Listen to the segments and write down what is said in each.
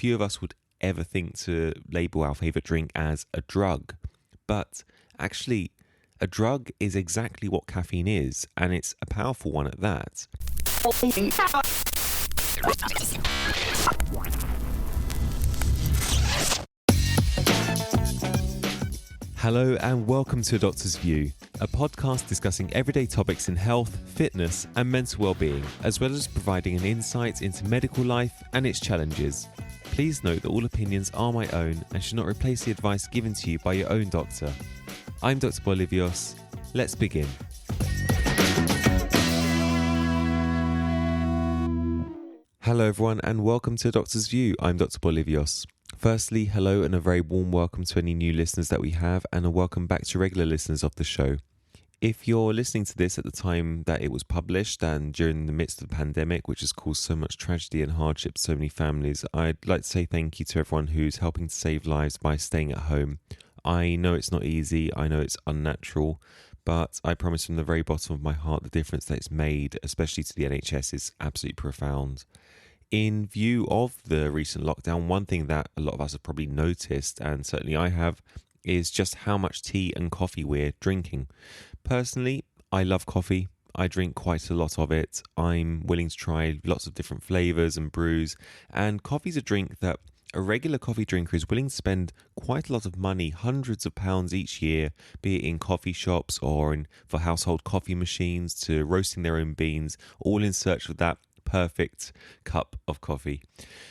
few of us would ever think to label our favourite drink as a drug. But actually, a drug is exactly what caffeine is, and it's a powerful one at that. Hello and welcome to A Doctor's View, a podcast discussing everyday topics in health, fitness and mental well-being, as well as providing an insight into medical life and its challenges. Please note that all opinions are my own and should not replace the advice given to you by your own doctor. I'm Dr. Bolivios. Let's begin. Hello everyone and welcome to A Doctor's View. I'm Dr. Bolivios. Firstly, hello and a very warm welcome to any new listeners that we have, and a welcome back to regular listeners of the show. If you're listening to this at the time that it was published and during the midst of the pandemic, which has caused so much tragedy and hardship to so many families, I'd like to say thank you to everyone who's helping to save lives by staying at home. I know it's not easy, I know it's unnatural, but I promise from the very bottom of my heart the difference that it's made, especially to the NHS, is absolutely profound. In view of the recent lockdown, one thing that a lot of us have probably noticed, and certainly I have, is just how much tea and coffee we're drinking. Personally, I love coffee. I drink quite a lot of it. I'm willing to try lots of different flavours and brews, and coffee's a drink that a regular coffee drinker is willing to spend quite a lot of money, hundreds of pounds each year, be it in coffee shops or for household coffee machines, to roasting their own beans, all in search of that perfect cup of coffee.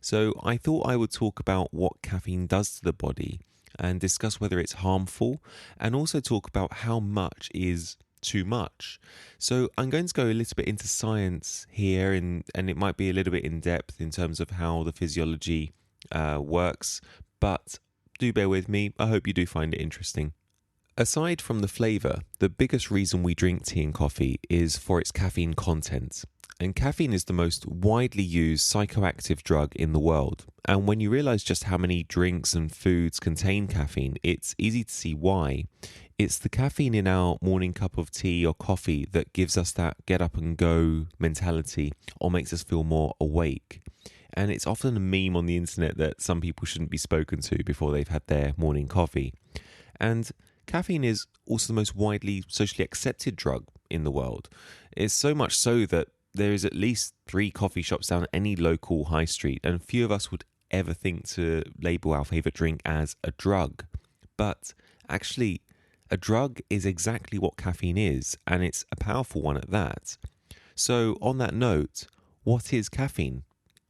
So I thought I would talk about what caffeine does to the body and discuss whether it's harmful, and also talk about how much is too much. So I'm going to go a little bit into science here, and it might be a little bit in depth in terms of how the physiology works, but do bear with me. I hope you do find it interesting. Aside from the flavour, the biggest reason we drink tea and coffee is for its caffeine content. And caffeine is the most widely used psychoactive drug in the world. And when you realise just how many drinks and foods contain caffeine, it's easy to see why. It's the caffeine in our morning cup of tea or coffee that gives us that get up and go mentality, or makes us feel more awake. And it's often a meme on the internet that some people shouldn't be spoken to before they've had their morning coffee. And caffeine is also the most widely socially accepted drug in the world. It's so much so that there is at least 3 coffee shops down any local high street, and few of us would ever think to label our favourite drink as a drug. But actually, a drug is exactly what caffeine is, and it's a powerful one at that. So on that note, what is caffeine?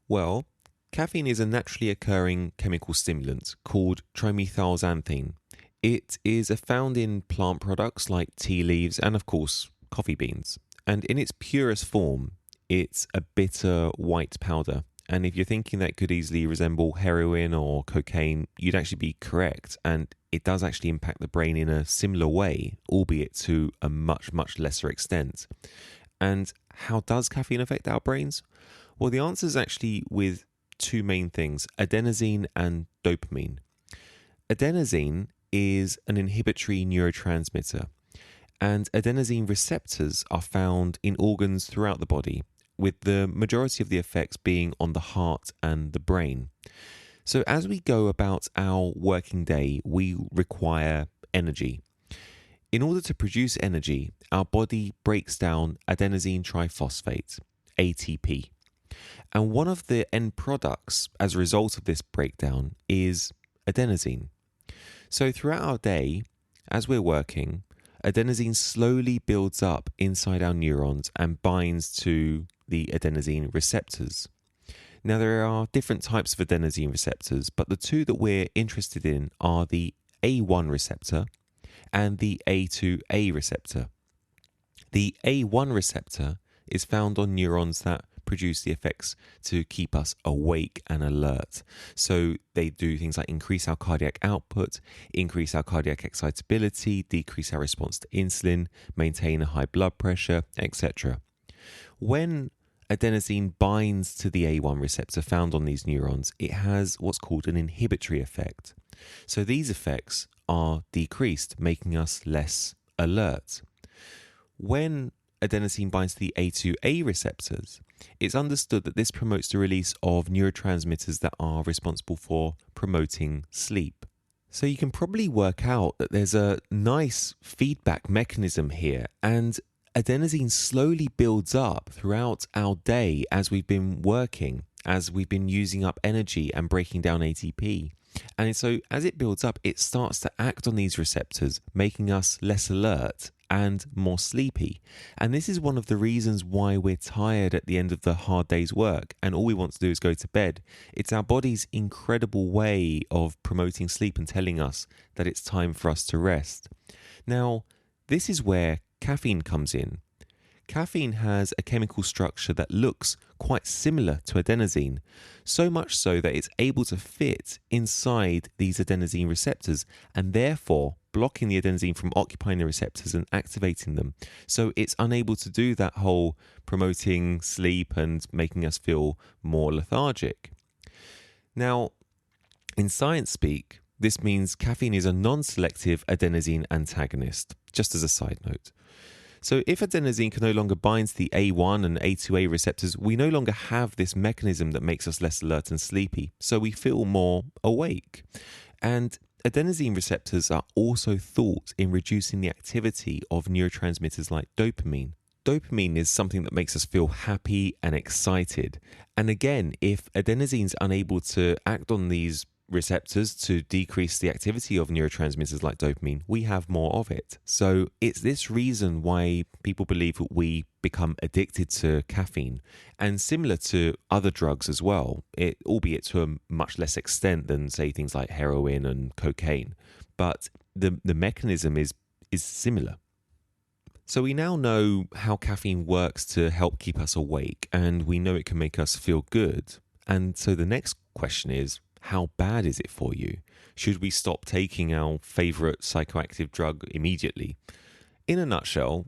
Well, caffeine is a naturally occurring chemical stimulant called trimethylxanthine. It is found in plant products like tea leaves and, of course, coffee beans. And in its purest form, it's a bitter white powder. And if you're thinking that could easily resemble heroin or cocaine, you'd actually be correct. And it does actually impact the brain in a similar way, albeit to a much, much lesser extent. And how does caffeine affect our brains? Well, the answer is actually with 2 main things, adenosine and dopamine. Adenosine is an inhibitory neurotransmitter. And adenosine receptors are found in organs throughout the body, with the majority of the effects being on the heart and the brain. So as we go about our working day, we require energy. In order to produce energy, our body breaks down adenosine triphosphate, ATP. And one of the end products as a result of this breakdown is adenosine. So throughout our day, as we're working, adenosine slowly builds up inside our neurons and binds to the adenosine receptors. Now, there are different types of adenosine receptors, but the 2 that we're interested in are the A1 receptor and the A2A receptor. The A1 receptor is found on neurons that produce the effects to keep us awake and alert. So they do things like increase our cardiac output, increase our cardiac excitability, decrease our response to insulin, maintain a high blood pressure, etc. When adenosine binds to the A1 receptor found on these neurons, it has what's called an inhibitory effect. So these effects are decreased, making us less alert. When adenosine binds to the A2A receptors, it's understood that this promotes the release of neurotransmitters that are responsible for promoting sleep. So you can probably work out that there's a nice feedback mechanism here, and adenosine slowly builds up throughout our day as we've been working, as we've been using up energy and breaking down ATP. And so as it builds up, it starts to act on these receptors, making us less alert and more sleepy. And this is one of the reasons why we're tired at the end of the hard day's work and all we want to do is go to bed. It's our body's incredible way of promoting sleep and telling us that it's time for us to rest. Now, this is where caffeine comes in. Caffeine has a chemical structure that looks quite similar to adenosine, so much so that it's able to fit inside these adenosine receptors and therefore blocking the adenosine from occupying the receptors and activating them. So it's unable to do that whole promoting sleep and making us feel more lethargic. Now, in science speak, this means caffeine is a non-selective adenosine antagonist, just as a side note. So if adenosine can no longer bind to the A1 and A2A receptors, we no longer have this mechanism that makes us less alert and sleepy, so we feel more awake. And adenosine receptors are also thought in reducing the activity of neurotransmitters like dopamine. Dopamine is something that makes us feel happy and excited. And again, if adenosine's unable to act on these receptors to decrease the activity of neurotransmitters like dopamine, we have more of it. So it's this reason why people believe that we become addicted to caffeine, and similar to other drugs as well, albeit to a much less extent than say things like heroin and cocaine, but the mechanism is similar. So we now know how caffeine works to help keep us awake, and we know it can make us feel good. And so the next question is, how bad is it for you? Should we stop taking our favorite psychoactive drug immediately? In a nutshell,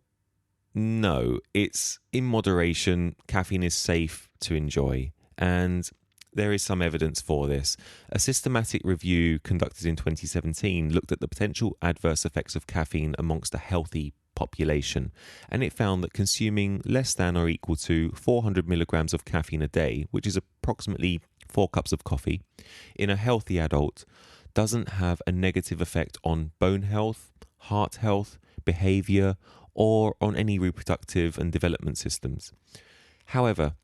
no. It's in moderation. Caffeine is safe to enjoy, and there is some evidence for this. A systematic review conducted in 2017 looked at the potential adverse effects of caffeine amongst a healthy population, and it found that consuming less than or equal to 400 milligrams of caffeine a day, which is approximately 4 cups of coffee, in a healthy adult doesn't have a negative effect on bone health, heart health, behavior, or on any reproductive and development systems. However,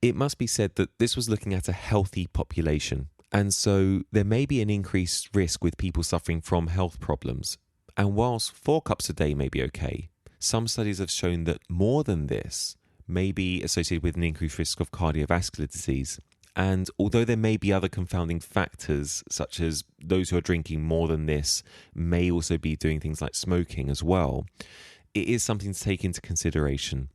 it must be said that this was looking at a healthy population, and so there may be an increased risk with people suffering from health problems. And whilst 4 cups a day may be okay, some studies have shown that more than this may be associated with an increased risk of cardiovascular disease. And although there may be other confounding factors, such as those who are drinking more than this may also be doing things like smoking as well, it is something to take into consideration.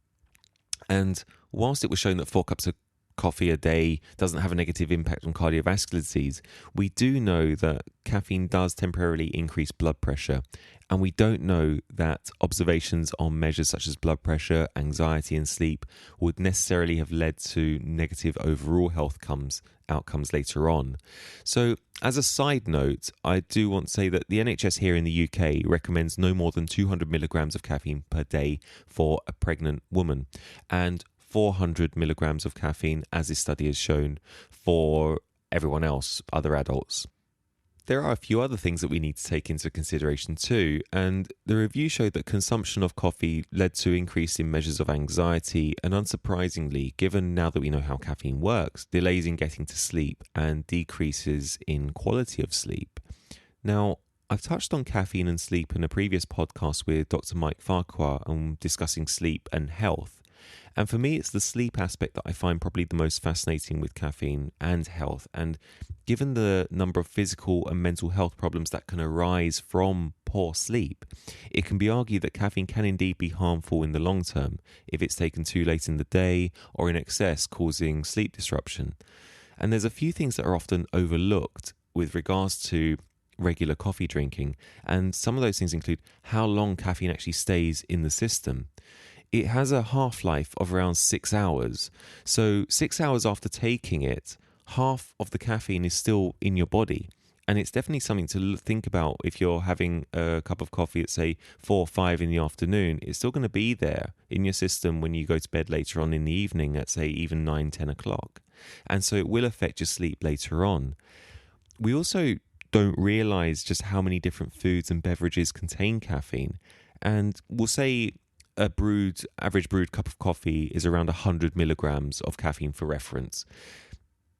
And whilst it was shown that 4 cups of coffee a day doesn't have a negative impact on cardiovascular disease, we do know that caffeine does temporarily increase blood pressure. And we don't know that observations on measures such as blood pressure, anxiety, and sleep would necessarily have led to negative overall health outcomes later on. So, as a side note, I do want to say that the NHS here in the UK recommends no more than 200 milligrams of caffeine per day for a pregnant woman, and 400 milligrams of caffeine, as this study has shown, for everyone else, other adults. There are a few other things that we need to take into consideration too, and the review showed that consumption of coffee led to increase in measures of anxiety, and unsurprisingly, given now that we know how caffeine works, delays in getting to sleep and decreases in quality of sleep. Now, I've touched on caffeine and sleep in a previous podcast with Dr. Mike Farquhar on discussing sleep and health. And for me, it's the sleep aspect that I find probably the most fascinating with caffeine and health. And given the number of physical and mental health problems that can arise from poor sleep, it can be argued that caffeine can indeed be harmful in the long term if it's taken too late in the day or in excess, causing sleep disruption. And there's a few things that are often overlooked with regards to regular coffee drinking. And some of those things include how long caffeine actually stays in the system. It has a half-life of around 6 hours. So 6 hours after taking it, half of the caffeine is still in your body. And it's definitely something to think about if you're having a cup of coffee at, say, 4 or 5 in the afternoon. It's still going to be there in your system when you go to bed later on in the evening at, say, even 9, 10 o'clock. And so it will affect your sleep later on. We also don't realize just how many different foods and beverages contain caffeine. And we'll say average brewed cup of coffee is around 100 milligrams of caffeine for reference.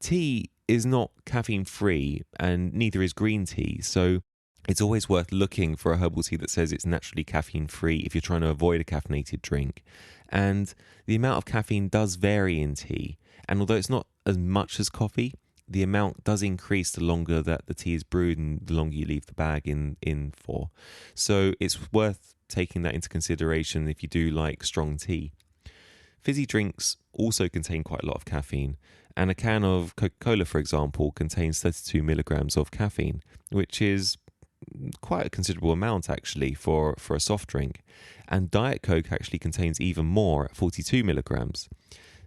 Tea is not caffeine free, and neither is green tea. So it's always worth looking for a herbal tea that says it's naturally caffeine free if you're trying to avoid a caffeinated drink. And the amount of caffeine does vary in tea. And although it's not as much as coffee, the amount does increase the longer that the tea is brewed and the longer you leave the bag in for. So it's worth taking that into consideration if you do like strong tea. Fizzy drinks also contain quite a lot of caffeine, and a can of Coca-Cola, for example, contains 32 milligrams of caffeine, which is quite a considerable amount actually for a soft drink. And Diet Coke actually contains even more at 42 milligrams.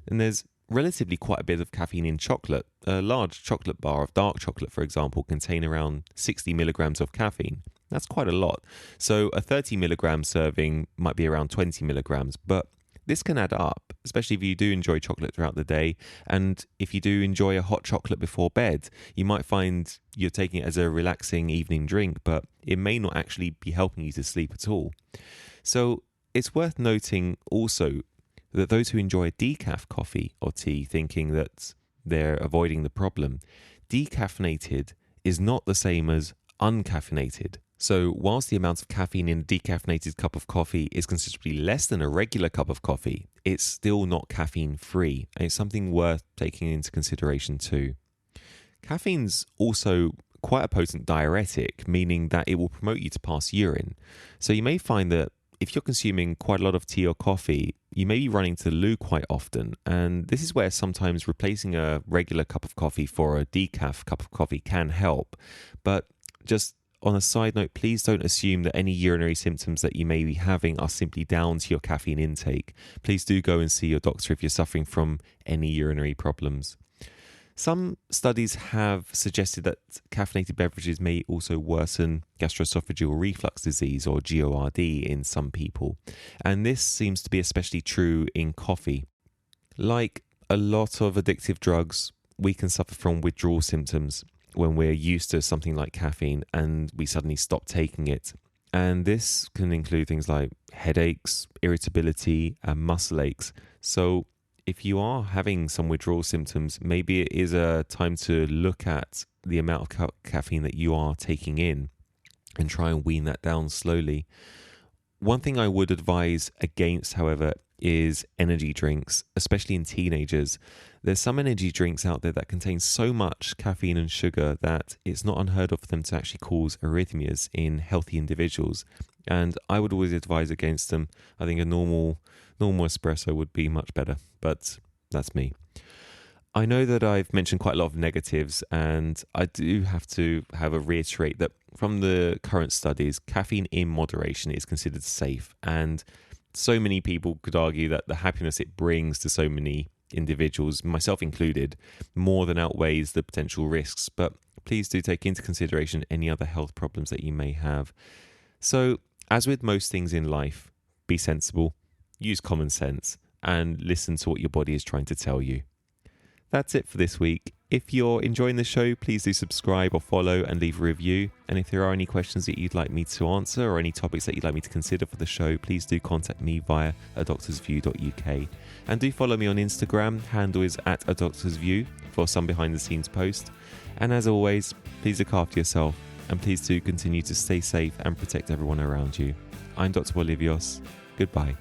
And there's relatively quite a bit of caffeine in chocolate. A large chocolate bar of dark chocolate, for example, contain around 60 milligrams of caffeine. That's quite a lot. So a 30 milligram serving might be around 20 milligrams, but this can add up, especially if you do enjoy chocolate throughout the day. And if you do enjoy a hot chocolate before bed, you might find you're taking it as a relaxing evening drink, but it may not actually be helping you to sleep at all. So it's worth noting also that those who enjoy decaf coffee or tea thinking that they're avoiding the problem, decaffeinated is not the same as uncaffeinated. So whilst the amount of caffeine in a decaffeinated cup of coffee is considerably less than a regular cup of coffee, it's still not caffeine free, and it's something worth taking into consideration too. Caffeine's also quite a potent diuretic, meaning that it will promote you to pass urine. So you may find that if you're consuming quite a lot of tea or coffee, you may be running to the loo quite often. And this is where sometimes replacing a regular cup of coffee for a decaf cup of coffee can help. But just on a side note, please don't assume that any urinary symptoms that you may be having are simply down to your caffeine intake. Please do go and see your doctor if you're suffering from any urinary problems. Some studies have suggested that caffeinated beverages may also worsen gastroesophageal reflux disease, or GORD, in some people. And this seems to be especially true in coffee. Like a lot of addictive drugs, we can suffer from withdrawal symptoms when we're used to something like caffeine and we suddenly stop taking it. And this can include things like headaches, irritability, and muscle aches. So if you are having some withdrawal symptoms, maybe it is a time to look at the amount of caffeine that you are taking in and try and wean that down slowly. One thing I would advise against, however, is energy drinks, especially in teenagers. There's some energy drinks out there that contain so much caffeine and sugar that it's not unheard of for them to actually cause arrhythmias in healthy individuals. And I would always advise against them. I think a normal espresso would be much better, but that's me. I know that I've mentioned quite a lot of negatives, and I do have to reiterate that from the current studies, caffeine in moderation is considered safe, and so many people could argue that the happiness it brings to so many individuals, myself included, more than outweighs the potential risks. But please do take into consideration any other health problems that you may have. So, as with most things in life, be sensible, use common sense, and listen to what your body is trying to tell you. That's it for this week. If you're enjoying the show, please do subscribe or follow and leave a review. And if there are any questions that you'd like me to answer or any topics that you'd like me to consider for the show, please do contact me via adoctorsview.uk. And do follow me on Instagram. Handle is @adoctorsview for some behind the scenes posts. And as always, please look after yourself, and please do continue to stay safe and protect everyone around you. I'm Dr. Bolivios. Goodbye.